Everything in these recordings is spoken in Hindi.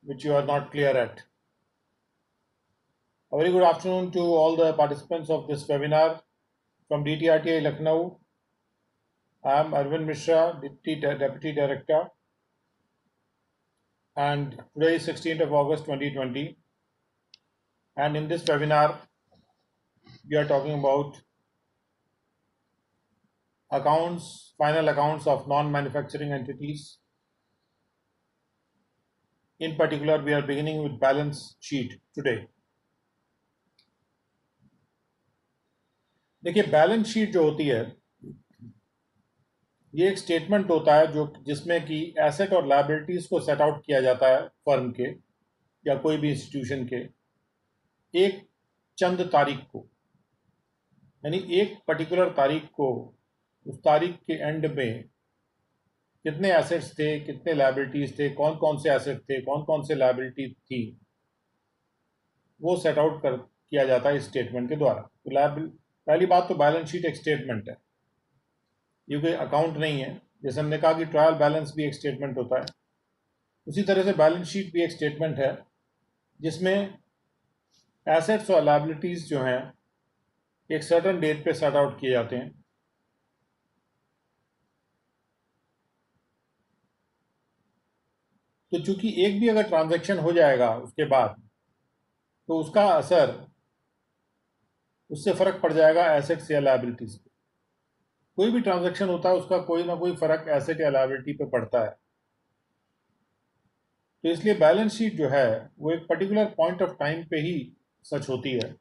which you are not clear at. A very good afternoon to all the participants of this webinar from DTRTI Lucknow. I am Arvind Mishra, Deputy Director, and today is 16th of August 2020. And in this webinar, we are talking about final accounts of non-manufacturing entities. In particular, we are beginning with balance sheet today. देखिए, बैलेंस शीट जो होती है ये एक स्टेटमेंट होता है जिसमें कि एसेट और लायबिलिटीज को सेट आउट किया जाता है फर्म के या कोई भी इंस्टीट्यूशन के एक चंद तारीख को, यानी एक पर्टिकुलर तारीख को, उस तारीख के एंड में कितने एसेट्स थे, कितने लायबिलिटीज थे, कौन कौन से एसेट थे, कौन कौन से लायबिलिटी थी, वो सेट आउट किया जाता है इस स्टेटमेंट के द्वारा। तो पहली बात तो बैलेंस शीट एक स्टेटमेंट है, ये कोई अकाउंट नहीं है। जैसे हमने कहा कि ट्रायल बैलेंस भी एक स्टेटमेंट होता है, उसी तरह से बैलेंस शीट भी एक स्टेटमेंट है जिसमें एसेट्स और लायबिलिटीज जो हैं एक सर्टेन डेट पे सेट आउट किए जाते हैं। तो चूंकि एक भी अगर ट्रांजैक्शन हो जाएगा उसके बाद, तो उसका असर, उससे फर्क पड़ जाएगा एसेट्स या लायबिलिटीज पे। कोई भी ट्रांजैक्शन होता है उसका कोई ना कोई फर्क एसेट या लायबिलिटी पे पड़ता है। तो इसलिए बैलेंस शीट जो है वो एक पर्टिकुलर पॉइंट ऑफ टाइम पे ही सच होती है,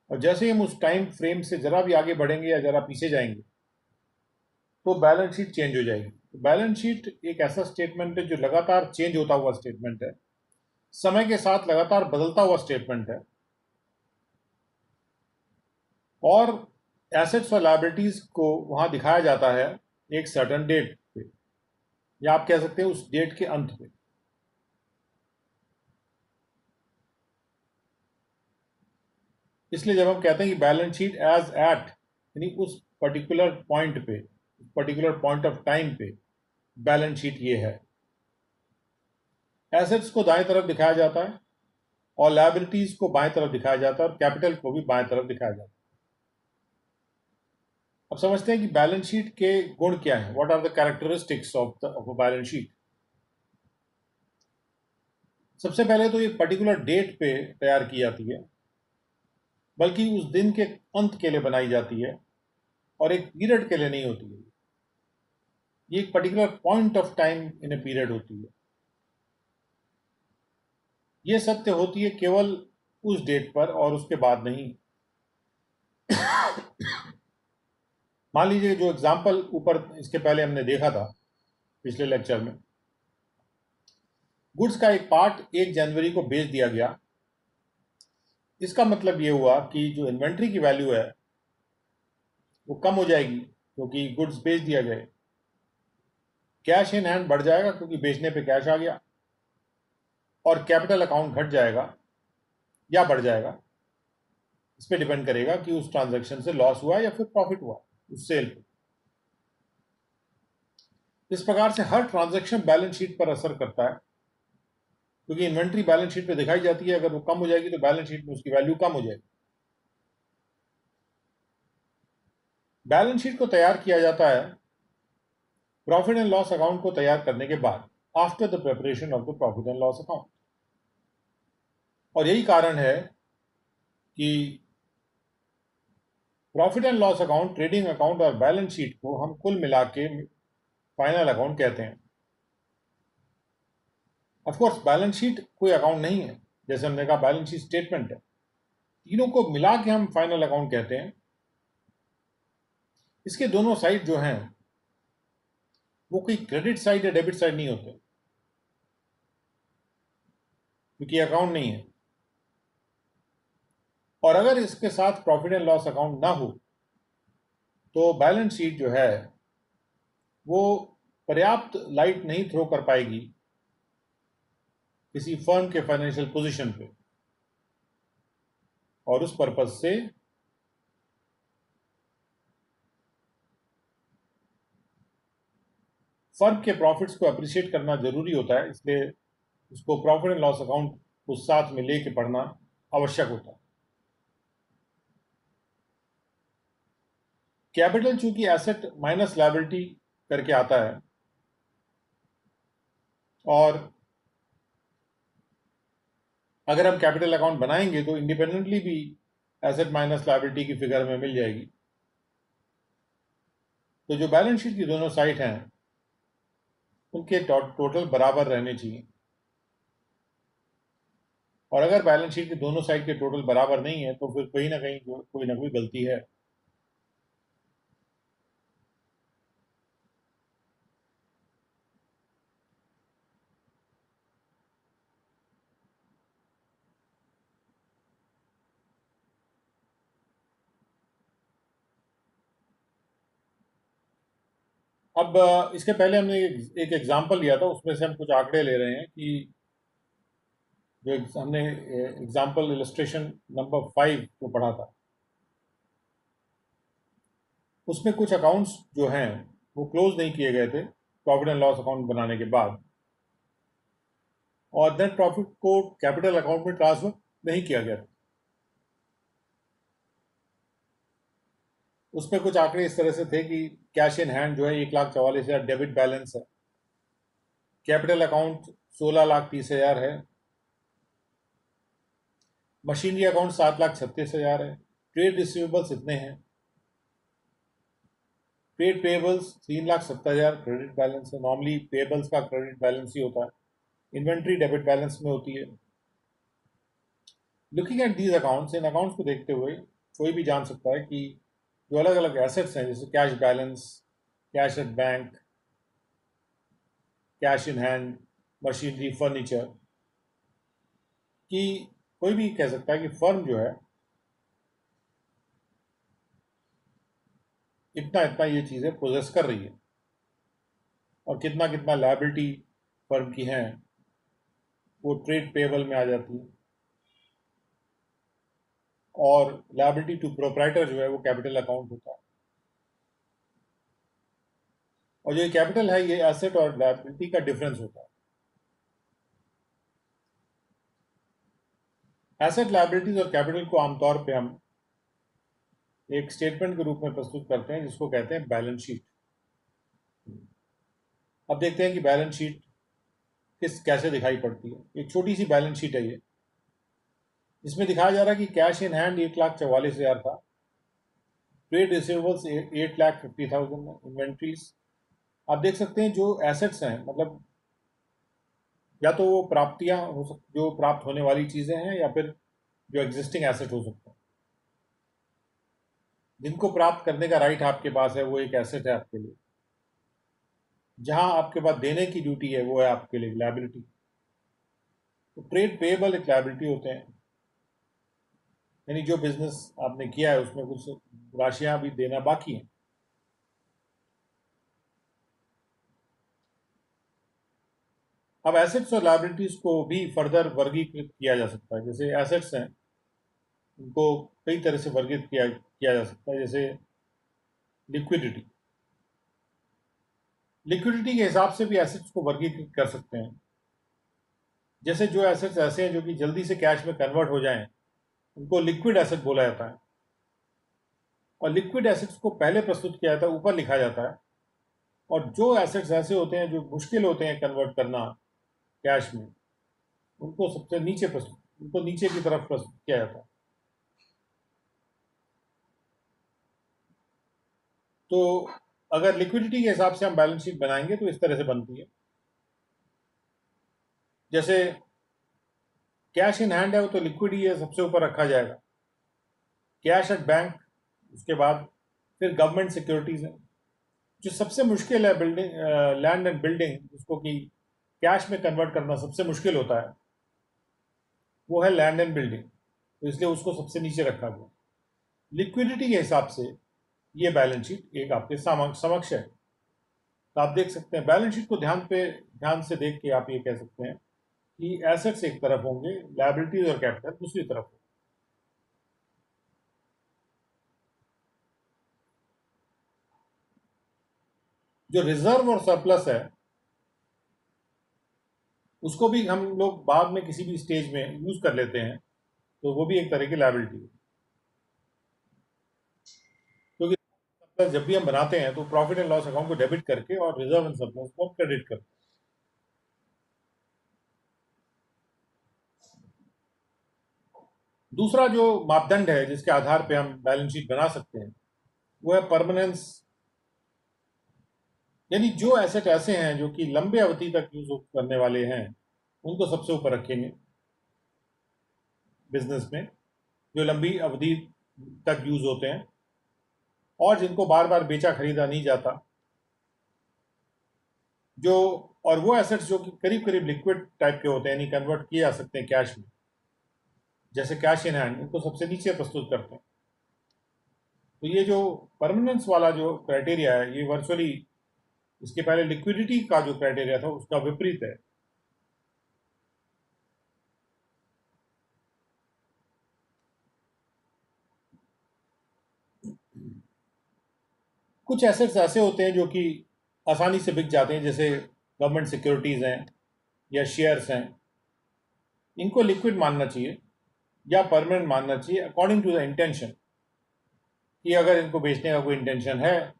और जैसे ही हम उस टाइम फ्रेम से जरा भी आगे बढ़ेंगे या जरा पीछे जाएंगे तो बैलेंस शीट चेंज हो जाएगी। तो बैलेंस शीट एक ऐसा स्टेटमेंट है जो लगातार चेंज होता हुआ स्टेटमेंट है, समय के साथ लगातार बदलता हुआ स्टेटमेंट है, और एसेट्स और लायबिलिटीज को वहां दिखाया जाता है एक सर्टेन डेट पे, या आप कह सकते हैं उस डेट के अंत पे। इसलिए जब हम कहते हैं कि बैलेंस शीट एज एट, यानी उस पर्टिकुलर पॉइंट पे, पर्टिकुलर पॉइंट ऑफ टाइम पे बैलेंस शीट ये है। एसेट्स को दाएं तरफ दिखाया जाता है और लायबिलिटीज को बाएं तरफ दिखाया जाता है और कैपिटल को भी बाएं तरफ दिखाया जाता है। अब समझते हैं कि बैलेंस शीट के गुण क्या हैं, what are the characteristics of a balance sheet. सबसे पहले तो ये पर्टिकुलर डेट पे तैयार की जाती है, बल्कि उस दिन के अंत के लिए बनाई जाती है और एक पीरियड के लिए नहीं होती है। ये एक particular point of time in a period होती है। ये सत्य होती है केवल उस डेट पर और उसके बाद नहीं। मान लीजिए जो एग्जाम्पल ऊपर इसके पहले हमने देखा था पिछले लेक्चर में, गुड्स का एक पार्ट 1 जनवरी को बेच दिया गया। इसका मतलब ये हुआ कि जो इन्वेंट्री की वैल्यू है वो कम हो जाएगी क्योंकि गुड्स बेच दिया गए। कैश इन हैंड बढ़ जाएगा क्योंकि बेचने पे कैश आ गया, और कैपिटल अकाउंट घट जाएगा या बढ़ जाएगा। इस पे डिपेंड करेगा कि उस ट्रांजैक्शन से लॉस हुआ या फिर प्रॉफिट हुआ उस सेल पे। इस प्रकार से हर ट्रांजैक्शन बैलेंस शीट पर असर करता है, क्योंकि इन्वेंट्री बैलेंस शीट पे दिखाई जाती है। अगर वो कम हो जाएगी तो बैलेंस शीट में उसकी वैल्यू कम हो जाएगी। बैलेंस शीट को तैयार किया जाता है प्रॉफिट एंड लॉस अकाउंट को तैयार करने के बाद, after the preparation of the profit and loss account. और यही कारण है कि profit and loss account, trading account और बैलेंस शीट को हम कुल मिला के फाइनल अकाउंट कहते हैं। ऑफ कोर्स बैलेंस शीट कोई अकाउंट नहीं है, जैसे हमने कहा बैलेंस शीट स्टेटमेंट है। तीनों को मिला के हम फाइनल अकाउंट कहते हैं। इसके दोनों साइड जो हैं वो कोई क्रेडिट साइड या डेबिट साइड नहीं होते, क्योंकि अकाउंट नहीं है। और अगर इसके साथ प्रॉफिट एंड लॉस अकाउंट ना हो तो बैलेंस शीट जो है वो पर्याप्त लाइट नहीं थ्रो कर पाएगी किसी फर्म के फाइनेंशियल पोजीशन पे, और उस पर्पज से फर्म के प्रॉफिट्स को अप्रिशिएट करना जरूरी होता है। इसलिए उसको प्रॉफिट एंड लॉस अकाउंट को साथ में लेके पढ़ना आवश्यक होता है। कैपिटल चूंकि एसेट माइनस लायबिलिटी करके आता है, और अगर हम कैपिटल अकाउंट बनाएंगे तो इंडिपेंडेंटली भी एसेट माइनस लायबिलिटी की फिगर में मिल जाएगी। तो जो बैलेंस शीट की दोनों साइड हैं उनके टोटल बराबर रहने चाहिए, और अगर बैलेंस शीट के दोनों साइड के टोटल बराबर नहीं है तो फिर कहीं ना कहीं कोई ना कोई गलती है। अब इसके पहले हमने एक एग्जाम्पल लिया था, उसमें से हम कुछ आंकड़े ले रहे हैं कि जो हमने एग्जाम्पल इलस्ट्रेशन नंबर 5 जो पढ़ा था, उसमें कुछ अकाउंट्स जो हैं वो क्लोज नहीं किए गए थे प्रॉफिट एंड लॉस अकाउंट बनाने के बाद, और नेट प्रॉफिट को कैपिटल अकाउंट में ट्रांसफर नहीं किया गया था। उसमें कुछ आंकड़े इस तरह से थे कि कैश इन हैंड जो है 1,44,000 डेबिट बैलेंस है, कैपिटल अकाउंट 16,30,000 है, मशीनरी अकाउंट 7,36,000 है, ट्रेड रिसीवेबल्स इतने हैं, ट्रेड पेबल्स 3,70,000 क्रेडिट बैलेंस है। नॉर्मली पेबल्स का क्रेडिट बैलेंस ही होता है, इन्वेंट्री डेबिट बैलेंस में होती है। Looking at these accounts, in accounts को देखते हुए कोई भी जान सकता है कि जो अलग अलग एसेट्स हैं जैसे cash balance, cash at bank, cash in hand, machinery, furniture, कि कोई भी कह सकता है कि फर्म जो है इतना इतना ये चीज़ें पोजेस कर रही है, और कितना कितना लायबिलिटी फर्म की हैं वो ट्रेड पेबल में आ जाती है, और लायबिलिटी टू प्रोप्राइटर जो है वो कैपिटल अकाउंट होता है। और जो ये कैपिटल है ये एसेट और लायबिलिटी का डिफरेंस होता है। एसेट, लायबिलिटीज और कैपिटल को आमतौर पे हम एक स्टेटमेंट के रूप में प्रस्तुत करते हैं जिसको कहते हैं बैलेंस शीट। अब देखते हैं कि बैलेंस शीट कैसे दिखाई पड़ती है। एक छोटी सी बैलेंस शीट है ये, जिसमें दिखाया जा रहा है कि कैश इन हैंड 1,44,000 था, ट्रेड रिसीवेबल्स 8,50,000, इन्वेंट्रीज आप देख सकते हैं जो एसेट्स हैं, मतलब या तो वो प्राप्तियां हो सकती, जो प्राप्त होने वाली चीजें हैं, या फिर जो एग्जिस्टिंग एसेट हो सकते हैं। जिनको प्राप्त करने का राइट आपके पास है वो एक एसेट है आपके लिए, जहां आपके पास देने की ड्यूटी है वो है आपके लिए लायबिलिटी। तो ट्रेड पेएबल एक लायबिलिटी होते हैं, यानी जो बिजनेस आपने किया है उसमें कुछ राशियां भी देना बाकी हैं। अब एसेट्स और लायबिलिटीज को भी फर्दर वर्गीकृत किया जा सकता है। जैसे एसेट्स हैं उनको कई तरह से वर्गीकृत किया जा सकता है, जैसे लिक्विडिटी। लिक्विडिटी के हिसाब से भी एसेट्स को वर्गीकृत कर सकते हैं। जैसे जो एसेट्स ऐसे हैं जो कि जल्दी से कैश में कन्वर्ट हो जाएं उनको लिक्विड एसेट बोला जाता है, और लिक्विड एसेट्स को पहले प्रस्तुत किया जाता है, ऊपर लिखा जाता है। और जो एसेट्स ऐसे होते हैं जो मुश्किल होते हैं कन्वर्ट करना कैश में, उनको सबसे नीचे प्रस्तुत, उनको नीचे की तरफ प्रस्तुत किया जाता है। तो अगर लिक्विडिटी के हिसाब से हम बैलेंस शीट बनाएंगे तो इस तरह से बनती है। जैसे कैश इन हैंड है वो तो लिक्विड ही है, सबसे ऊपर रखा जाएगा। कैश एट बैंक, उसके बाद फिर गवर्नमेंट सिक्योरिटीज है। जो सबसे मुश्किल है बिल्डिंग, लैंड एंड बिल्डिंग, जिसको कि कैश में कन्वर्ट करना सबसे मुश्किल होता है, वो है लैंड एंड बिल्डिंग, तो इसलिए उसको सबसे नीचे रखा गया। लिक्विडिटी के हिसाब से ये बैलेंस शीट एक आपके समक्ष है। तो आप देख सकते हैं बैलेंस शीट को ध्यान से देख के आप ये कह सकते हैं कि एसेट्स एक तरफ होंगे, लायबिलिटीज और कैपिटल दूसरी तरफ। जो रिजर्व और सरप्लस है उसको भी हम लोग बाद में किसी भी स्टेज में यूज कर लेते हैं, तो वो भी एक तरह की लायबिलिटी है। क्योंकि जब भी हम बनाते हैं तो प्रॉफिट एंड लॉस अकाउंट को डेबिट करके और रिजर्व एंड सरप्लस को क्रेडिट करते हैं। दूसरा जो मापदंड है जिसके आधार पे हम बैलेंस शीट बना सकते हैं वो है परमानेंस, यानी जो एसेट ऐसे हैं जो कि लंबे अवधि तक यूज करने वाले हैं उनको सबसे ऊपर रखेंगे बिजनेस में, जो लंबी अवधि तक यूज होते हैं और जिनको बार बार बेचा खरीदा नहीं जाता, जो और वो एसेट्स जो कि करीब करीब लिक्विड टाइप के होते हैं, यानी कन्वर्ट किए जा सकते हैं कैश में, जैसे कैश इन हैंड, उनको सबसे नीचे प्रस्तुत करते हैं। तो ये जो परमानेंस वाला जो क्राइटेरिया है ये वर्चुअली इसके पहले लिक्विडिटी का जो क्राइटेरिया था उसका विपरीत है। कुछ एसेट्स ऐसे होते हैं जो कि आसानी से बिक जाते हैं, जैसे गवर्नमेंट सिक्योरिटीज हैं या शेयर्स हैं। इनको लिक्विड मानना चाहिए या परमानेंट मानना चाहिए अकॉर्डिंग टू द इंटेंशन, कि अगर इनको बेचने का कोई इंटेंशन है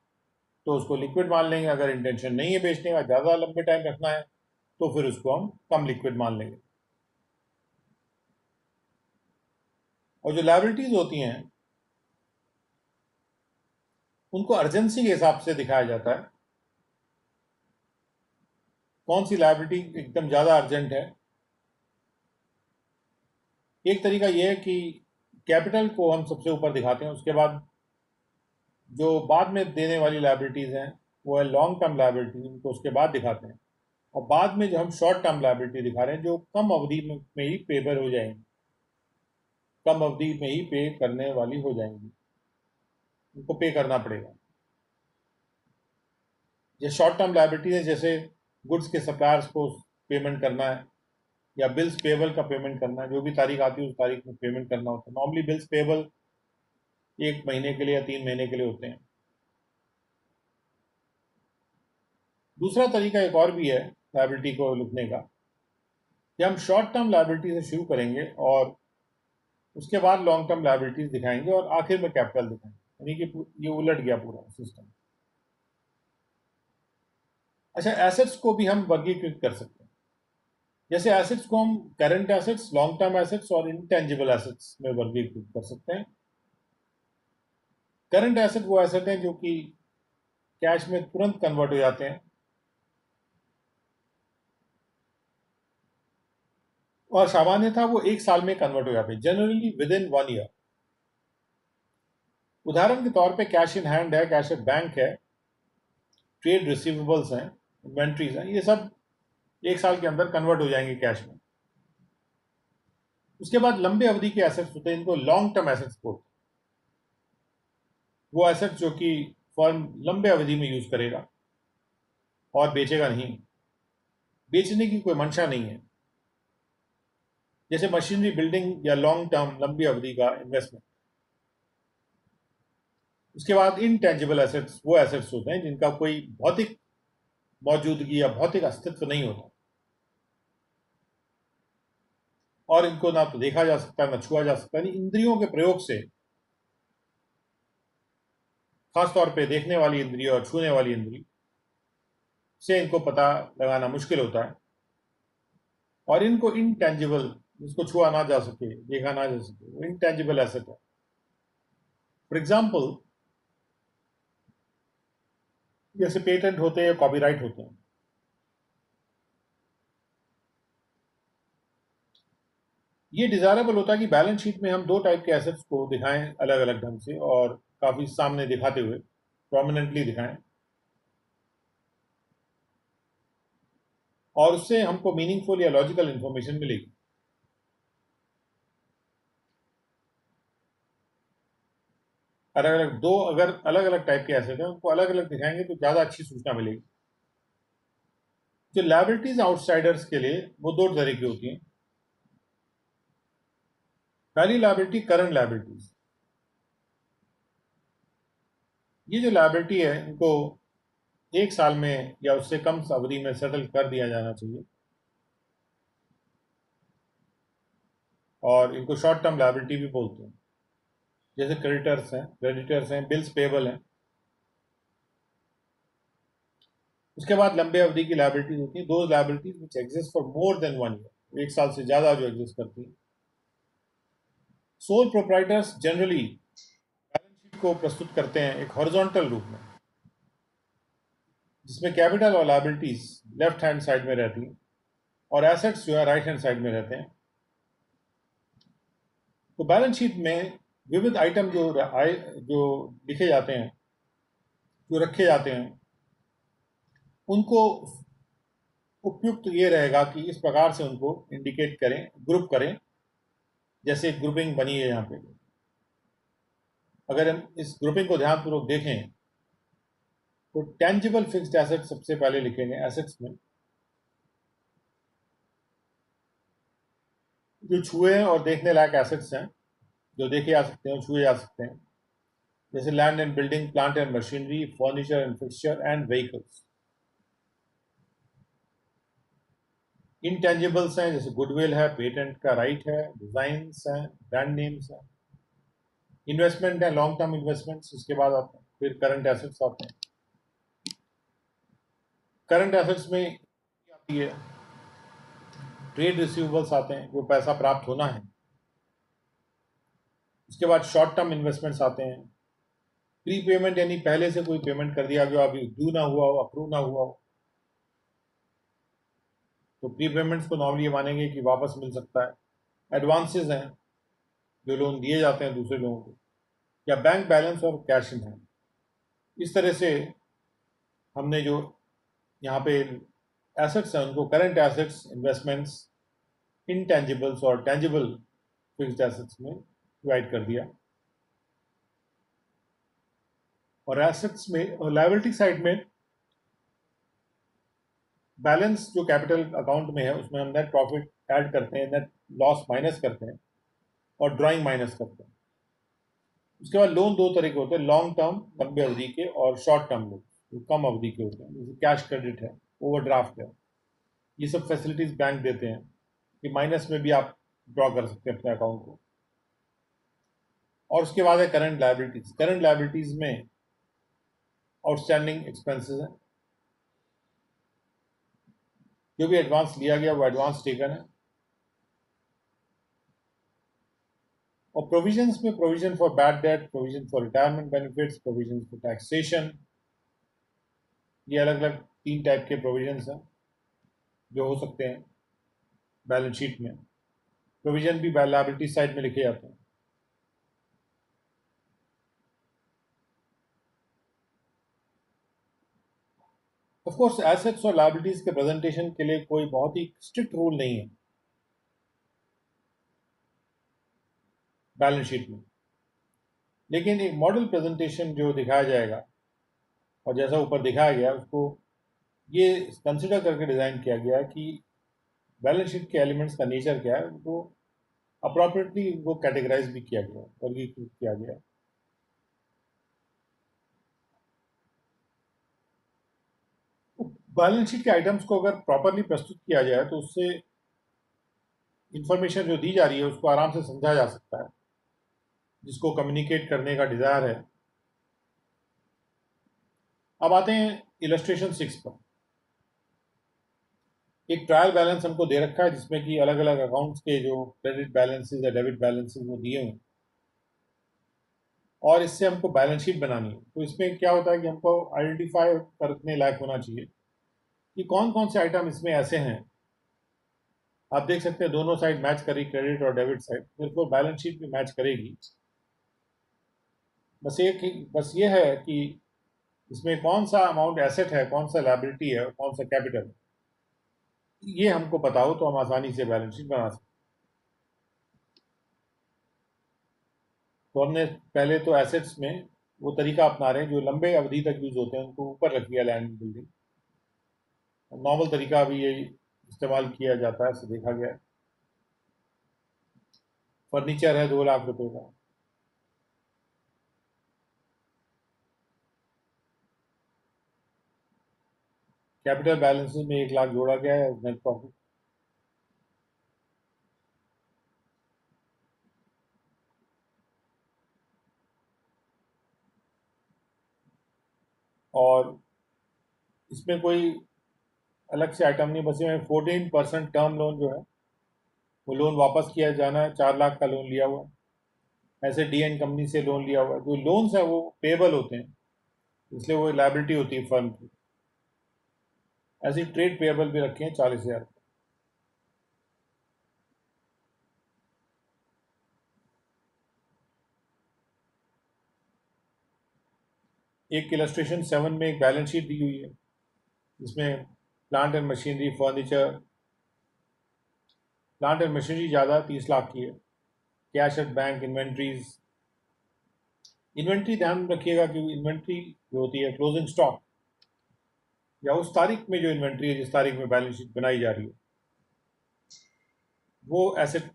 तो उसको लिक्विड मान लेंगे, अगर इंटेंशन नहीं है बेचने का, ज़्यादा लंबे टाइम रखना है, तो फिर उसको हम कम लिक्विड मान लेंगे। और जो लायबिलिटीज होती हैं उनको अर्जेंसी के हिसाब से दिखाया जाता है। कौन सी लायबिलिटी एकदम ज़्यादा अर्जेंट है। एक तरीका यह है कि कैपिटल को हम सबसे ऊपर दिखाते हैं, उसके बाद जो बाद में देने वाली लायबिलिटीज़ हैं वो है लॉन्ग टर्म लायबिलिटी, उनको उसके बाद दिखाते हैं। और बाद में जो हम शॉर्ट टर्म लायबिलिटी दिखा रहे हैं जो कम अवधि में ही पेबर हो जाएंगी, कम अवधि में ही पे करने वाली हो जाएंगी, उनको पे करना पड़ेगा। ये शॉर्ट टर्म लायबिलिटी है, जैसे गुड्स के सप्लायर्स को पेमेंट करना है या बिल्स पेबल का पेमेंट करना है, जो भी तारीख आती है उस तारीख में पेमेंट करना होता है। नॉर्मली बिल्स पेबल 1 महीने के लिए या 3 महीने के लिए होते हैं। दूसरा तरीका एक और भी है लायबिलिटी को लिखने का, कि हम शॉर्ट टर्म लायबिलिटी से शुरू करेंगे और उसके बाद लॉन्ग टर्म लायबिलिटीज दिखाएंगे और आखिर में कैपिटल दिखाएंगे, यानी कि ये उलट गया पूरा सिस्टम। अच्छा, एसेट्स को भी हम वर्गीकृत कर सकते हैं। जैसे एसेट्स को हम current assets, long term assets और इंटेंजिबल एसेट्स में वर्गीकृत कर सकते हैं। करंट एसेट वो एसेट हैं जो कि कैश में तुरंत कन्वर्ट हो जाते हैं और सामान्यतः वो 1 साल में कन्वर्ट हो जाते हैं, जनरली विद इन 1 ईयर। उदाहरण के तौर पे कैश इन हैंड है, कैश इन बैंक है, ट्रेड रिसीवेबल्स हैं, इन्वेंट्रीज हैं, ये सब 1 साल के अंदर कन्वर्ट हो जाएंगे कैश में। उसके बाद लंबे अवधि के एसेट्स होते हैं, इनको लॉन्ग टर्म एसेट्स बोलते हैं। वो एसेट्स जो कि फर्म लंबे अवधि में यूज करेगा और बेचेगा नहीं, बेचने की कोई मंशा नहीं है, जैसे मशीनरी, बिल्डिंग या लॉन्ग टर्म लंबी अवधि का इन्वेस्टमेंट। उसके बाद इनटेंजिबल एसेट्स वो एसेट्स होते हैं जिनका कोई भौतिक मौजूदगी या भौतिक अस्तित्व नहीं होता और इनको ना तो देखा जा सकता, ना छुआ जा सकता, यानी इंद्रियों के प्रयोग से, खासतौर पे देखने वाली इंद्रिय और छूने वाली इंद्रिय से इनको पता लगाना मुश्किल होता है। और इनको इनटेंजिबल, जिसको छुआ ना जा सके, देखा ना जा सके, वो इनटेंजिबल एसेट है। फॉर एग्जाम्पल, जैसे पेटेंट होते हैं, कॉपीराइट होते हैं। ये डिजायरेबल होता है कि बैलेंस शीट में हम दो टाइप के एसेट्स को दिखाएं अलग अलग ढंग से और काफी सामने दिखाते हुए, प्रोमिनेंटली दिखाएं, और उससे हमको मीनिंगफुल या लॉजिकल इंफॉर्मेशन मिलेगी। अगर अलग अलग टाइप के एसेट हैं उनको अलग अलग दिखाएंगे तो ज्यादा अच्छी सूचना मिलेगी। जो लायबिलिटीज आउटसाइडर्स के लिए वो दो तरह की होती हैं। पहली लायबिलिटी करंट लायबिलिटीज। ये जो लायबिलिटी है इनको 1 साल में या उससे कम अवधि में सेटल कर दिया जाना चाहिए। और इनको शॉर्ट टर्म लायबिलिटी भी बोलते हैं। जैसे क्रेडिटर्स हैं, बिल्स पेबल हैं। उसके बाद लंबे अवधि की लायबिलिटीज होती हैं, दो liabilities which exist for more than 1 year, 1 साल से ज्यादा जो एग्जिस्ट करती हैं। Sole proprietors generally balance sheet को प्रस्तुत करते हैं एक हॉरिजॉन्टल रूप में, जिसमें कैपिटल और लायबिलिटीज लेफ्ट हैंड साइड में रहती हैं और एसेट्स जो है राइट हैंड साइड में रहते हैं। तो बैलेंस शीट में विविध आइटम जो लिखे जाते हैं, जो रखे जाते हैं, उनको उपयुक्त ये रहेगा कि इस प्रकार से उनको इंडिकेट करें, ग्रुप करें, जैसे ग्रुपिंग बनी है यहाँ पे। अगर हम इस ग्रुपिंग को ध्यानपूर्वक देखें तो टेंजिबल फिक्स्ड एसेट सबसे पहले लिखेंगे एसेट्स में, जो छुए और देखने लायक एसेट्स हैं, जो देखे जा सकते हैं, छुए जा सकते हैं, जैसे land and building, plant and machinery, furniture and fixture and vehicles. Intangibles हैं, जैसे गुडविल है, पेटेंट का राइट है, डिजाइन्स हैं, ब्रांड नेम्स हैं। इन्वेस्टमेंट है, लॉन्ग टर्म इन्वेस्टमेंट्स इसके बाद आते हैं। फिर करंट एसेट्स आते हैं। करंट एसेट्स में आती है ट्रेड रिसीवेबल्स आते हैं, जो पैसा प्राप्त होना है। उसके बाद शॉर्ट टर्म इन्वेस्टमेंट्स आते हैं। प्री पेमेंट यानी पहले से कोई पेमेंट कर दिया गया, अभी ड्यू ना हुआ हो, अप्रूव ना हुआ हो, तो प्री पेमेंट्स को नॉर्मली ये मानेंगे कि वापस मिल सकता है। एडवांसेस हैं, जो लोन दिए जाते हैं दूसरे लोगों को, या बैंक बैलेंस और कैश इन हैंड। इस तरह से हमने जो यहाँ पे एसेट्स हैं उनको करंट एसेट्स, इन्वेस्टमेंट्स, इंटेंजिबल्स और टेंजिबल फिक्स्ड एसेट्स में डिवाइड कर दिया। और एसेट्स में और लायबिलिटी साइड में बैलेंस जो कैपिटल अकाउंट में है उसमें हम नेट प्रॉफिट ऐड करते हैं, नेट लॉस माइनस करते हैं और ड्राइंग माइनस करते हैं। उसके बाद लोन दो तरह के होते हैं, लॉन्ग टर्म लंबे अवधि के और शॉर्ट टर्म लोन जो कम अवधि के होते हैं, जैसे कैश क्रेडिट है, ओवरड्राफ्ट है। ये सब फैसिलिटीज बैंक देते हैं कि माइनस में भी आप ड्रॉ कर सकते हैं अपने अकाउंट को। और उसके बाद है करंट लायबिलिटीज। करंट लायबिलिटीज में आउटस्टैंडिंग एक्सपेंसेस हैं, जो भी एडवांस लिया गया वो एडवांस टेकन है। और प्रोविजंस में provision for bad debt, provision for retirement benefits, provision for taxation, ये अलग अलग 3 टाइप के प्रोविजंस हैं जो हो सकते हैं बैलेंस शीट में। प्रोविजन भी लायबिलिटी साइड में लिखे जाते हैं। ऑफ कोर्स एसेट्स और लायबिलिटीज के प्रेजेंटेशन के लिए कोई बहुत ही स्ट्रिक्ट रूल नहीं है बैलेंस शीट में, लेकिन एक मॉडल प्रेजेंटेशन जो दिखाया जाएगा और जैसा ऊपर दिखाया गया उसको ये कंसिडर करके डिज़ाइन किया गया कि बैलेंस शीट के एलिमेंट्स का नेचर क्या है, उनको अप्रोप्रिएटली उनको कैटेगराइज भी किया गया, वर्गीकृत किया गया। बैलेंस शीट के आइटम्स को अगर प्रॉपरली प्रस्तुत किया जाए तो उससे इंफॉर्मेशन जो दी जा रही है उसको आराम से समझा जा सकता है, जिसको कम्युनिकेट करने का डिज़ायर है। अब आते हैं इलस्ट्रेशन 6 पर। एक ट्रायल बैलेंस हमको दे रखा है जिसमें कि अलग अलग अकाउंट्स के जो क्रेडिट बैलेंसेस या डेबिट बैलेंसेस वो दिए हुए हैं, और इससे हमको बैलेंस शीट बनानी है। तो इसमें क्या होता है कि हमको आइडेंटिफाई करने लायक होना चाहिए कि कौन कौन से आइटम इसमें ऐसे हैं। आप देख सकते हैं दोनों साइड मैच करी, क्रेडिट और डेबिट साइड, बिल्कुल बैलेंस शीट भी मैच करेगी। बस ये है कि इसमें कौन सा अमाउंट एसेट है, कौन सा लायबिलिटी है, कौन सा कैपिटल है, ये हमको पता हो तो हम आसानी से बैलेंस शीट बना सकते हैं। तो हमने पहले तो एसेट्स में वो तरीका अपना रहे हैं जो लंबे अवधि तक यूज होते हैं, उनको ऊपर रख दिया, लैंड बिल्डिंग। नॉर्मल तरीका अभी ये इस्तेमाल किया जाता है, ऐसे देखा गया है। फर्नीचर है 2 लाख रुपए का, कैपिटल बैलेंसेस में 1 लाख जोड़ा गया है, नेट प्रॉफिट। और इसमें कोई अलग से आइटम नहीं, बस इसमें 14% टर्म लोन जो है वो लोन वापस किया जाना है। 4 लाख का लोन लिया हुआ है, ऐसे डी एन कंपनी से लोन लिया हुआ है। जो लोन्स हैं वो पेबल होते हैं, इसलिए वो लायबिलिटी होती है फर्म की। ऐसे ट्रेड पेबल भी रखे हैं 40,000। एक इलस्ट्रेशन 7 में एक बैलेंस शीट दी हुई है, जिसमें plant and machinery, furniture, plant and machinery ज़्यादा 30 लाख की है। Cash at bank, inventories. Inventory ध्यान रखिएगा कि इन्वेंट्री जो होती है क्लोजिंग स्टॉक, या उस तारीख में जो इन्वेंट्री है जिस तारीख में बैलेंस शीट बनाई जा रही है, वो एसेट।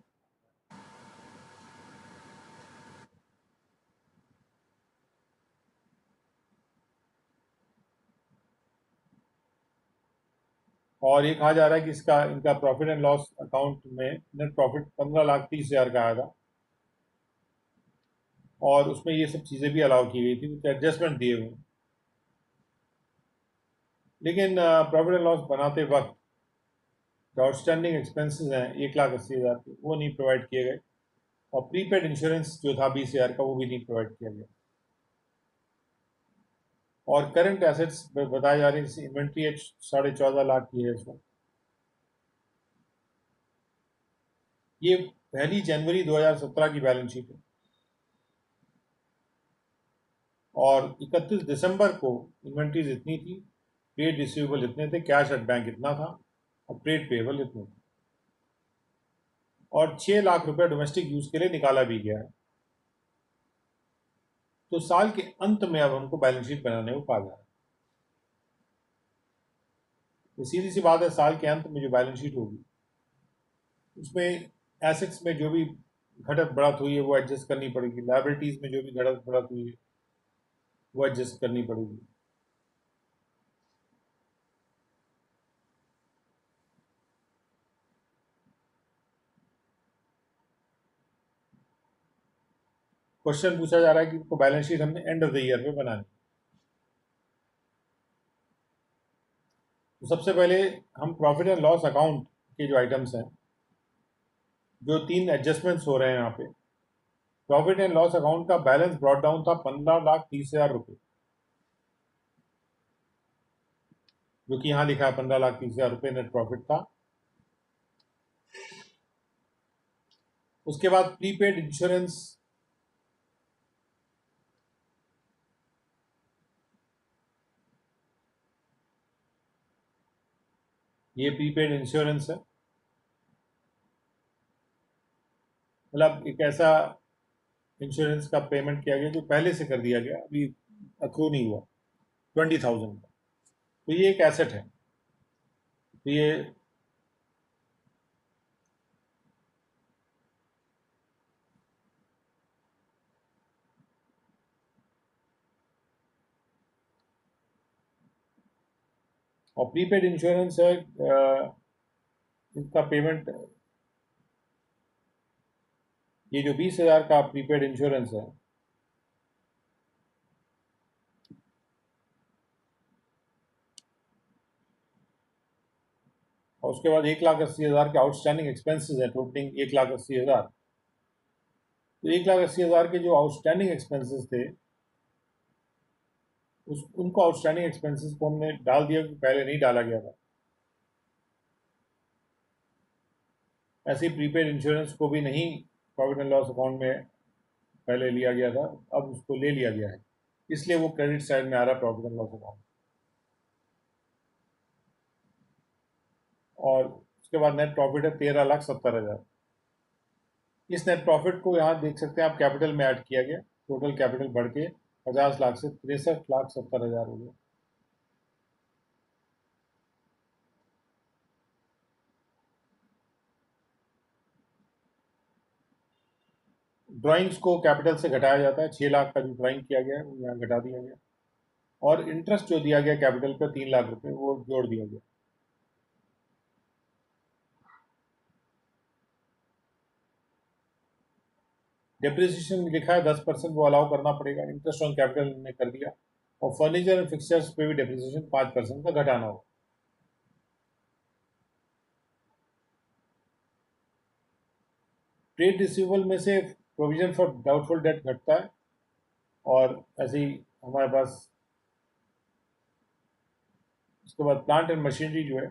और ये कहा जा रहा है कि इसका इनका प्रॉफिट एंड लॉस अकाउंट में नेट प्रॉफिट 15,30,000 का आया था, और उसमें ये सब चीज़ें भी अलाउ की गई थी, कुछ एडजस्टमेंट दिए हुए। लेकिन प्रॉफिट एंड लॉस बनाते वक्त जो आउटस्टैंडिंग एक्सपेंसेस हैं 1,80,000 के, वो नहीं प्रोवाइड किए गए, और प्रीपेड इंश्योरेंस जो था 20,000 का, वो भी नहीं प्रोवाइड किया गया। और करंट एसेट्स बताए जा रहे हैं, इन्वेंट्री 14.5 लाख की है इसमें। ये 1 जनवरी 2017 की बैलेंस शीट है, और 31 दिसंबर को इन्वेंट्रीज इतनी थी, ट्रेड रिसीवेबल इतने थे, कैश एट बैंक इतना था, और ट्रेड पेबल इतने थे, और 6 लाख रुपए डोमेस्टिक यूज के लिए निकाला भी गया है। तो साल के अंत में अब हमको बैलेंस शीट बनाने को कहा जा रहा है। तो सीधी सी बात है, साल के अंत में जो बैलेंस शीट होगी उसमें एसेट्स में जो भी घटत बढ़त हुई है वो एडजस्ट करनी पड़ेगी, लाइबिलिटीज में जो भी घटत बढ़त हुई है वो एडजस्ट करनी पड़ेगी। क्वेश्चन पूछा जा रहा है कि इनको बैलेंस शीट हमने एंड ऑफ द ईयर में बनानी। तो सबसे पहले हम प्रॉफिट एंड लॉस अकाउंट के जो आइटम्स हैं, जो 3 एडजस्टमेंट्स हो रहे हैं यहाँ पे। प्रॉफिट एंड लॉस अकाउंट का बैलेंस ब्रॉट डाउन था 15,30,000 रुपये, जो कि यहाँ लिखा है 15,30,000 रुपये नेट प्रॉफिट था। उसके बाद प्रीपेड इंश्योरेंस, ये प्रीपेड इंश्योरेंस है, मतलब एक ऐसा इंश्योरेंस का पेमेंट किया गया जो पहले से कर दिया गया, अभी अक्रू नहीं हुआ, 20,000 का। तो ये एक एसेट है। तो ये और प्रीपेड इंश्योरेंस है, इसका पेमेंट, ये जो 20,000 का प्रीपेड इंश्योरेंस है, और उसके बाद 1,80,000 के आउटस्टैंडिंग एक्सपेंसेस है, टोटलिंग 1,80,000। तो 1,80,000 के जो आउटस्टैंडिंग एक्सपेंसेस थे, उनको आउटस्टैंडिंग एक्सपेंसेस को हमने डाल दिया, कि पहले नहीं डाला गया था। ऐसे ही प्रीपेड इंश्योरेंस को भी नहीं प्रॉफिट एंड लॉस अकाउंट में पहले लिया गया था, अब उसको ले लिया गया है, इसलिए वो क्रेडिट साइड में आ रहा है प्रॉफिट एंड लॉस अकाउंट। और उसके बाद नेट प्रॉफिट है 13,70,000। इस नेट प्रॉफिट को यहाँ देख सकते हैं आप, कैपिटल में ऐड किया गया, टोटल कैपिटल बढ़ के 50 लाख से 63,70,000 हो गया। ड्राइंग्स को कैपिटल से घटाया जाता है, 6 लाख का जो ड्राइंग किया गया है वो यहाँ घटा दिया गया, और इंटरेस्ट जो दिया गया कैपिटल पर 3 लाख रुपए वो जोड़ दिया गया। डेप्रिसिएशन लिखा है 10%, वो अलाउ करना पड़ेगा, इंटरेस्ट ऑन कैपिटल ने कर दिया, और फर्नीचर एंड फिक्सचर्स पे भी डेप्रिसिएशन 5% का घटाना होगा। ट्रेड रिसीवेबल में से प्रोविजन फॉर डाउटफुल डेट घटता है, और ऐसे ही हमारे पास उसके बाद प्लांट एंड मशीनरी जो है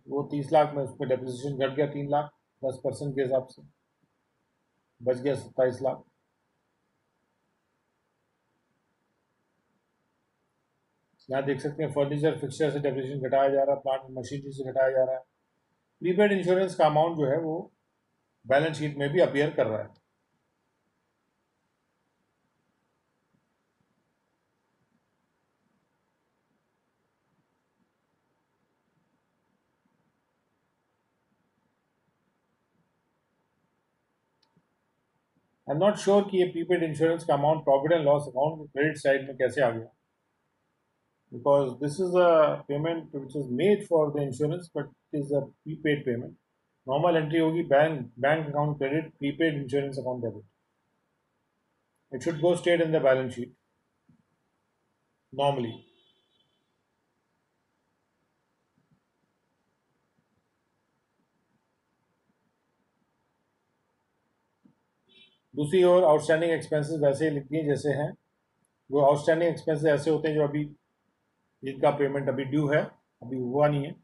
वो 30 लाख में, उसमें डेप्रिसिएशन घट गया 3 लाख, 10% के हिसाब से बच गया 27 लाख। यहाँ देख सकते हैं फर्नीचर फिक्सचर से डेप्रिसिएशन घटाया जा रहा है, प्लांट एंड मशीनरी से घटाया जा रहा है। प्रीपेड इंश्योरेंस का अमाउंट जो है वो बैलेंस शीट में भी अपीयर कर रहा है। आई एम नॉट श्योर कि ये प्रीपेड इंश्योरेंस का amount profit and loss account के क्रेडिट साइड में कैसे आ गया, because this is a payment which is made for the insurance but it is a prepaid payment. Normal entry होगी bank account credit, prepaid insurance account debit. It should go straight in the balance sheet normally. दूसरी ओर आउटस्टैंडिंग एक्सपेंसेस वैसे ही लिख दिए जैसे हैं। वो आउटस्टैंडिंग एक्सपेंसेस ऐसे होते हैं जो अभी जिनका पेमेंट अभी ड्यू है, अभी हुआ नहीं है,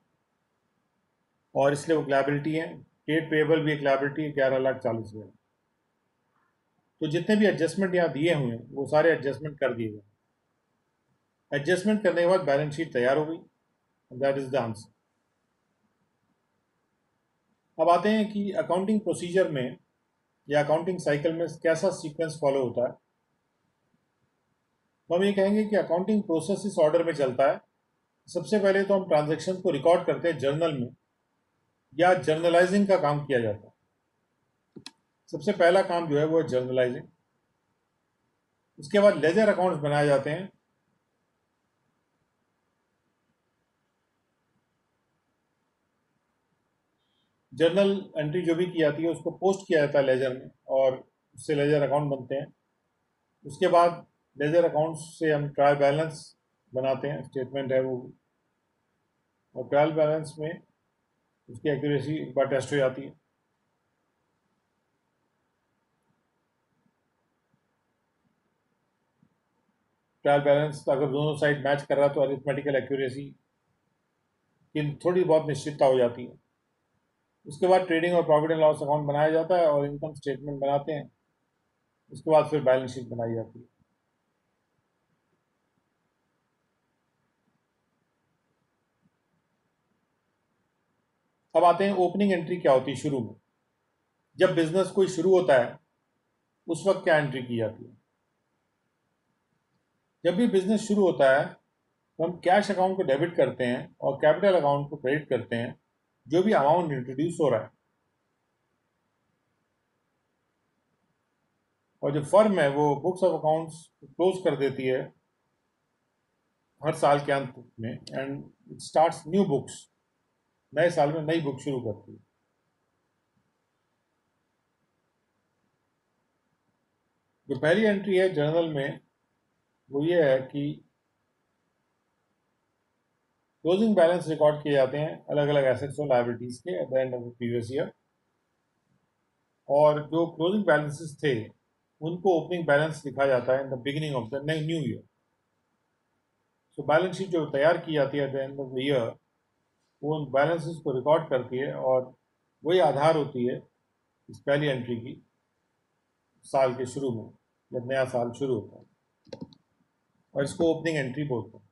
और इसलिए वो लायबिलिटी है। ट्रेड पेएबल भी एक लायबिलिटी है, 11,40,000। तो जितने भी एडजस्टमेंट यहाँ दिए हुए हैं वो सारे एडजस्टमेंट कर दिए गए। एडजस्टमेंट करने के बाद बैलेंस शीट तैयार हो गई, दैट इज द आंसर। अब आते हैं कि अकाउंटिंग प्रोसीजर में या अकाउंटिंग साइकिल में कैसा सीक्वेंस फॉलो होता है। तो हम ये कहेंगे कि अकाउंटिंग प्रोसेस इस ऑर्डर में चलता है। सबसे पहले तो हम ट्रांजैक्शन को रिकॉर्ड करते हैं जर्नल में, या जर्नलाइजिंग का काम किया जाता है। सबसे पहला काम जो है वो है जर्नलाइजिंग। उसके बाद लेजर अकाउंट्स बनाए जाते हैं। जर्नल एंट्री जो भी की जाती है उसको पोस्ट किया जाता है लेजर में, और उससे लेजर अकाउंट बनते हैं। उसके बाद लेजर अकाउंट्स से हम ट्रायल बैलेंस बनाते हैं, स्टेटमेंट है वो, और ट्रायल बैलेंस में उसकी एक्यूरेसी एक बार टेस्ट हो जाती है। ट्रायल बैलेंस अगर दोनों साइड मैच कर रहा है तो अरिथमेटिकल एक्यूरेसी की थोड़ी बहुत निश्चितता हो जाती है। उसके बाद ट्रेडिंग और प्रॉफिट एंड लॉस अकाउंट बनाया जाता है और इनकम स्टेटमेंट बनाते हैं। उसके बाद फिर बैलेंस शीट बनाई जाती है। अब आते हैं ओपनिंग एंट्री क्या होती है शुरू में। जब बिजनेस कोई शुरू होता है उस वक्त क्या एंट्री की जाती है। जब भी बिजनेस शुरू होता है तो हम कैश अकाउंट को डेबिट करते हैं और कैपिटल अकाउंट को क्रेडिट करते हैं, जो भी अमाउंट इंट्रोड्यूस हो रहा है। और जो फर्म है वो बुक्स ऑफ अकाउंट्स क्लोज कर देती है हर साल के अंत में, and it starts new books. नए साल में नई बुक शुरू करती है। जो पहली एंट्री है जर्नल में वो ये है कि क्लोजिंग बैलेंस रिकॉर्ड किए जाते हैं अलग अलग एसेट्स और लायबिलिटीज के at the end of the previous year, और जो क्लोजिंग बैलेंसेस थे उनको ओपनिंग बैलेंस लिखा जाता है in the beginning of the new year. So balance sheet जो तैयार की जाती है at the end of the year वो उन बैलेंसेस को रिकॉर्ड करती है, और वही आधार होती है इस पहली एंट्री की साल के शुरू में, जब नया साल शुरू होता है, और इसको ओपनिंग एंट्री बोलते हैं।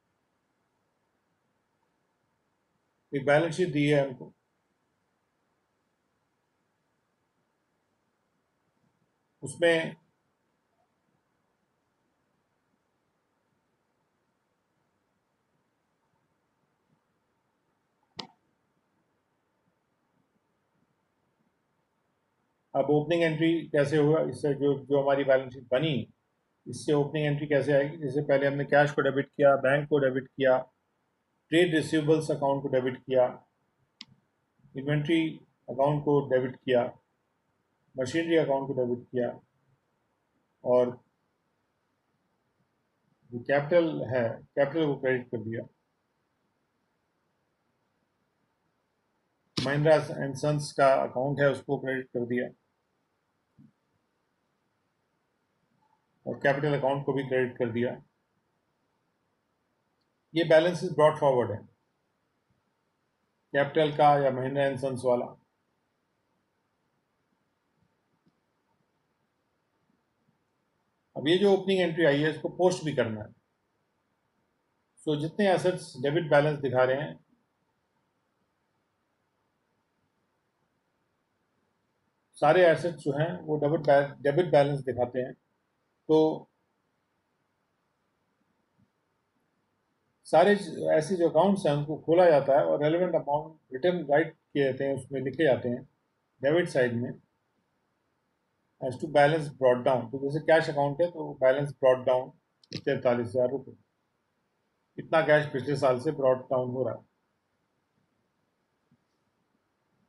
एक बैलेंस शीट दी है हमको, उसमें अब ओपनिंग एंट्री कैसे होगा, इससे जो जो हमारी बैलेंस शीट बनी इससे ओपनिंग एंट्री कैसे आएगी। जैसे पहले हमने कैश को डेबिट किया, बैंक को डेबिट किया, ट्रेड रिसीवेबल्स अकाउंट को डेबिट किया, इन्वेंट्री अकाउंट को डेबिट किया, मशीनरी अकाउंट को डेबिट किया, और जो कैपिटल है, कैपिटल को क्रेडिट कर दिया। महिंद्रा एंड सन्स का अकाउंट है, उसको क्रेडिट कर दिया, और कैपिटल अकाउंट को भी क्रेडिट कर दिया। ये बैलेंसेस ब्रॉट फॉरवर्ड है, कैपिटल का या महिंद्रा एंड सन्स वाला। अब ये जो ओपनिंग एंट्री आई है, इसको पोस्ट भी करना है। सो जितने एसेट्स डेबिट बैलेंस दिखा रहे हैं, सारे एसेट्स जो हैं वो डेबिट बैलेंस दिखाते हैं। तो सारे ऐसे जो अकाउंट्स हैं उनको खोला जाता है और रेलेवेंट अमाउंट रिटर्न राइट किए जाते हैं, उसमें लिखे जाते हैं डेबिट साइड में as to balance brought down. तो जैसे कैश अकाउंट है तो बैलेंस ब्रॉट डाउन 43,000 रुपये, इतना कैश पिछले साल से ब्रॉट डाउन हो रहा है।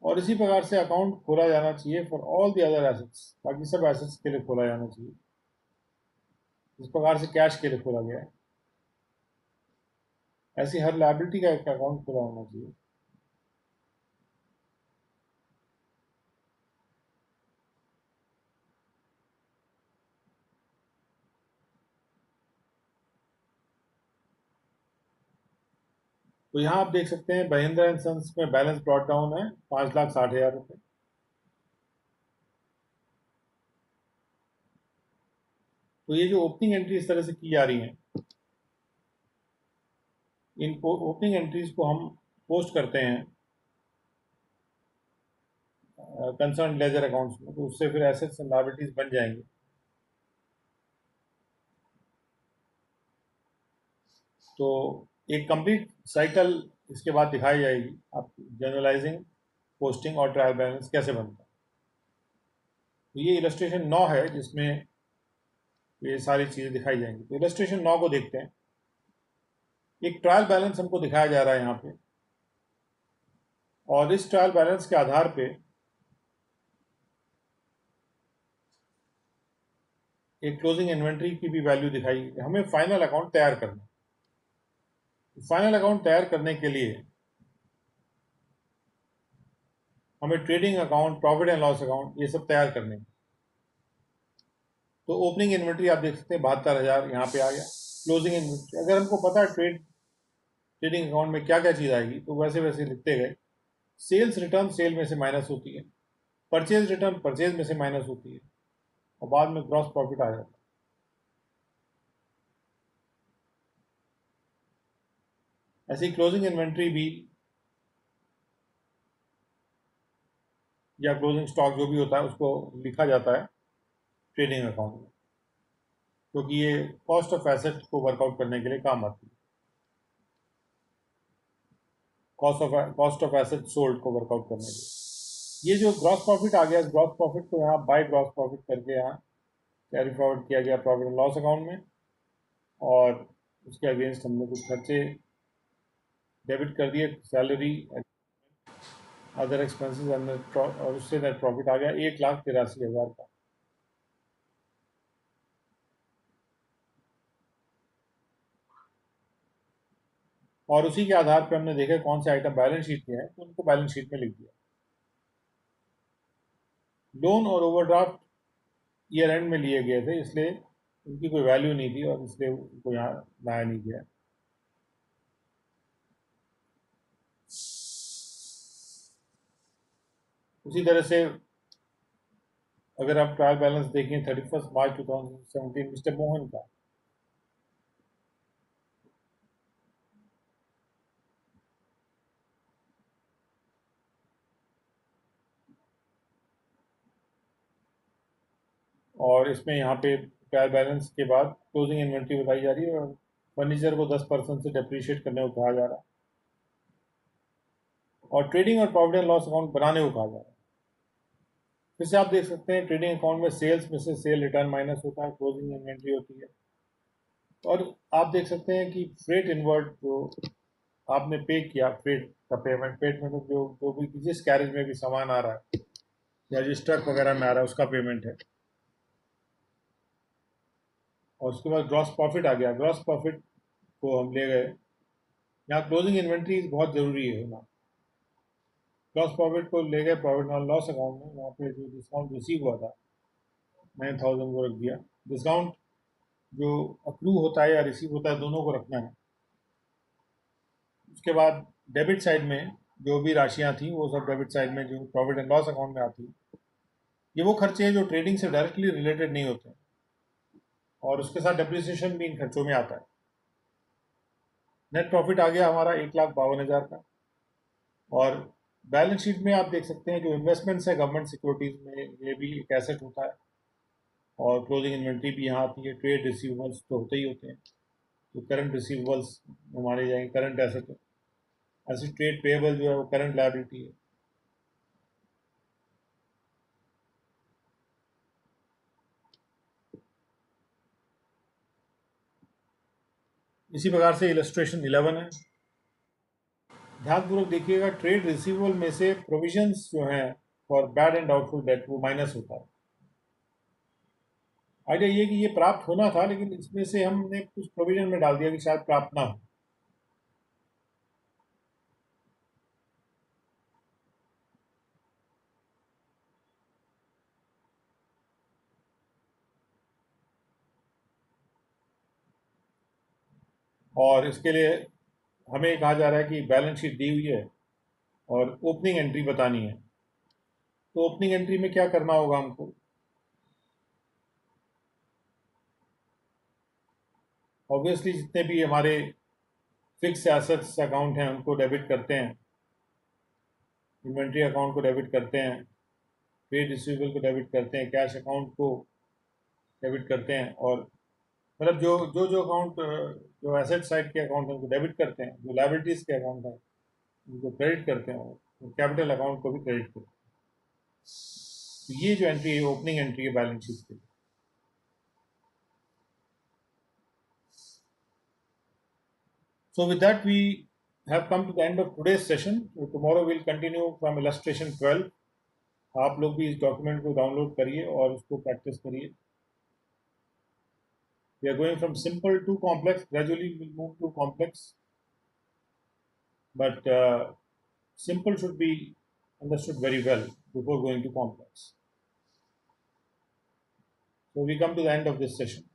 और इसी प्रकार से अकाउंट खोला जाना चाहिए for all the other assets, बाकी सब एसेट्स के लिए खोला जाना चाहिए इस प्रकार से कैश के लिए खोला गया है। ऐसी हर लायबिलिटी का एक अकाउंट खुला होना चाहिए। तो यहाँ आप देख सकते हैं महिंद्रा एंड सन्स में बैलेंस ब्रॉट डाउन है 5,60,000 रुपये। तो ये जो ओपनिंग एंट्री इस तरह से की जा रही है, इन ओपनिंग एंट्रीज को हम पोस्ट करते हैं कंसर्न लेजर अकाउंट्स में, तो उससे फिर एसेट्स एंड लायबिलिटीज बन जाएंगे। तो एक कंप्लीट साइकिल इसके बाद दिखाई जाएगी, आप जनरलाइजिंग, पोस्टिंग और ट्रायल बैलेंस कैसे बनता है। तो ये इलस्ट्रेशन 9 है जिसमें ये सारी चीज़ें दिखाई जाएंगी। तो इलस्ट्रेशन 9 को देखते हैं। एक ट्रायल बैलेंस हमको दिखाया जा रहा है यहाँ पे, और इस ट्रायल बैलेंस के आधार पे एक क्लोजिंग इन्वेंट्री की भी वैल्यू दिखाई। हमें फाइनल अकाउंट तैयार करना है। फाइनल अकाउंट तैयार करने के लिए हमें trading account, profit and loss account, ये सब तैयार करने हैं। तो ओपनिंग इन्वेंट्री आप देख सकते हैं 72,000 यहाँ पे आ गया। क्लोजिंग इन्वेंट्री, अगर हमको पता है ट्रेडिंग अकाउंट में क्या क्या चीज़ आएगी तो वैसे वैसे लिखते गए। सेल्स रिटर्न सेल में से माइनस होती है, परचेज रिटर्न परचेज में से माइनस होती है, और बाद में ग्रॉस प्रॉफिट आ जाता है। ऐसी क्लोजिंग इन्वेंट्री भी या क्लोजिंग स्टॉक जो भी होता है उसको लिखा जाता है ट्रेडिंग अकाउंट में, क्योंकि ये कॉस्ट ऑफ एसेट को वर्कआउट करने के लिए काम आती है। कॉस्ट ऑफ एसेट सोल्ड को वर्कआउट करने के लिए। ये जो ग्रॉस प्रॉफिट आ गया, ग्रॉस प्रॉफिट को यहाँ बाय ग्रॉस प्रॉफिट करके यहाँ कैरी फॉरवर्ड किया गया प्रॉफिट एंड लॉस अकाउंट में, और उसके अगेंस्ट हमने कुछ खर्चे डेबिट कर दिए, सैलरी, अदर एक्सपेंसेस, और उससे नेट प्रॉफिट आ गया 1,83,000 का। और उसी के आधार पर हमने देखा कौन से आइटम बैलेंस शीट में है, तो उनको बैलेंस शीट में लिख दिया। लोन और ओवरड्राफ्ट ईयर एंड में लिए गए थे, इसलिए उनकी कोई वैल्यू नहीं थी और इसलिए उनको यहाँ लाया नहीं गया। उसी तरह से अगर आप ट्रायल बैलेंस देखें 31 मार्च 2017 मिस्टर मोहन का, और इसमें यहाँ पे ट्रायल बैलेंस के बाद क्लोजिंग इन्वेंट्री बताई जा रही है, और फर्नीचर को 10% से डेप्रीशिएट करने को कहा जा रहा है, और ट्रेडिंग और प्रॉफिट एंड लॉस अकाउंट बनाने को कहा जा रहा है। फिर से आप देख सकते हैं ट्रेडिंग अकाउंट में सेल्स में से सेल रिटर्न माइनस होता है, क्लोजिंग इन्वेंट्री होती है। और आप देख सकते हैं कि फ्रेट इनवर्ट जो आपने पे किया, फ्रेट का पेमेंट, पेट में जो भी जिस कैरेज में भी सामान आ रहा है या जिस ट्रक वगैरह में आ रहा है उसका पेमेंट है। और उसके बाद ग्रॉस प्रॉफिट आ गया। ग्रॉस प्रॉफिट को हम ले गए। यहाँ क्लोजिंग इन्वेंट्री बहुत ज़रूरी है ना। ग्रॉस प्रॉफिट को ले गए प्रॉफिट एंड लॉस अकाउंट में। वहाँ पे जो डिस्काउंट रिसीव हुआ था 9,000 को रख दिया। डिस्काउंट जो अक्रू होता है या रिसीव होता है दोनों को रखना है। उसके बाद डेबिट साइड में जो भी राशियाँ थी वो सब डेबिट साइड में जो प्रॉफिट एंड लॉस अकाउंट में आती। ये वो खर्चे हैं जो ट्रेडिंग से डायरेक्टली रिलेटेड नहीं होते हैं, और उसके साथ डेप्रिसिएशन भी इन खर्चों में आता है। नेट प्रॉफिट आ गया हमारा 1,52,000 का। और बैलेंस शीट में आप देख सकते हैं जो इन्वेस्टमेंट्स है गवर्नमेंट सिक्योरिटीज़ में, ये भी एक एसेट होता है। और क्लोजिंग इन्वेंट्री भी यहाँ आती है। ट्रेड रिसीवेबल्स तो होते ही होते हैं, तो करंट रिसीवेबल्स माने जाएंगे करंट एसेट है। ऐसी ट्रेड पेएबल जो है वो करंट लायबिलिटी है। इसी प्रकार से इलस्ट्रेशन 11 है। ध्यानपूर्वक देखिएगा, ट्रेड रिसीवेबल में से प्रोविजंस जो हैं for bad and doubtful debt वो माइनस होता है। आइडिया ये कि ये प्राप्त होना था, लेकिन इसमें से हमने कुछ प्रोविजन में डाल दिया कि शायद प्राप्त ना हो। और इसके लिए हमें कहा जा रहा है कि बैलेंस शीट दी हुई है और ओपनिंग एंट्री बतानी है। तो ओपनिंग एंट्री में क्या करना होगा हमको? ऑब्वियसली जितने भी हमारे फिक्स एसेट्स अकाउंट हैं उनको डेबिट करते हैं, इन्वेंट्री अकाउंट को डेबिट करते हैं, ट्रेड रिसीवेबल को डेबिट करते हैं, कैश अकाउंट को डेबिट करते हैं। और मतलब जो अकाउंट जो एसेट साइड के अकाउंट हैं उनको डेबिट करते हैं, जो लाइबिलिटीज़ के अकाउंट हैं उनको क्रेडिट करते हैं, और कैपिटल अकाउंट को भी क्रेडिट करते हैं। तो ये जो एंट्री है ओपनिंग एंट्री है बैलेंस शीट की। So with that we have come to the end of today's session. So tomorrow we'll continue from illustration 12. आप लोग भी इस डॉक्यूमेंट को डाउनलोड करिए और उसको प्रैक्टिस करिए। We are going from simple to complex. Gradually we'll move to complex, but simple should be understood very well before going to complex. So we come to the end of this session.